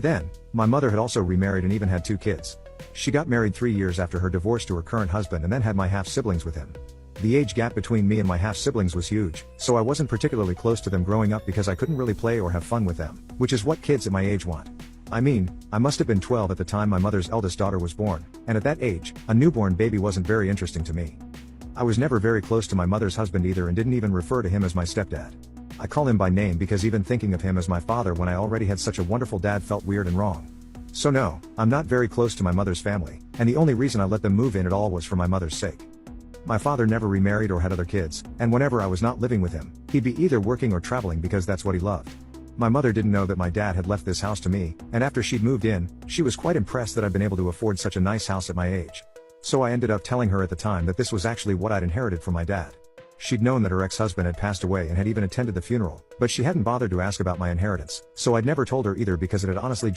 Then, my mother had also remarried and even had 2 kids. She got married 3 years after her divorce to her current husband and then had my half-siblings with him. The age gap between me and my half-siblings was huge, so I wasn't particularly close to them growing up because I couldn't really play or have fun with them, which is what kids at my age want. I mean, I must have been 12 at the time my mother's eldest daughter was born, and at that age, a newborn baby wasn't very interesting to me. I was never very close to my mother's husband either and didn't even refer to him as my stepdad. I call him by name because even thinking of him as my father when I already had such a wonderful dad felt weird and wrong. So no, I'm not very close to my mother's family, and the only reason I let them move in at all was for my mother's sake. My father never remarried or had other kids, and whenever I was not living with him, he'd be either working or traveling because that's what he loved. My mother didn't know that my dad had left this house to me, and after she'd moved in, she was quite impressed that I'd been able to afford such a nice house at my age. So I ended up telling her at the time that this was actually what I'd inherited from my dad. She'd known that her ex-husband had passed away and had even attended the funeral, but she hadn't bothered to ask about my inheritance, so I'd never told her either because it had honestly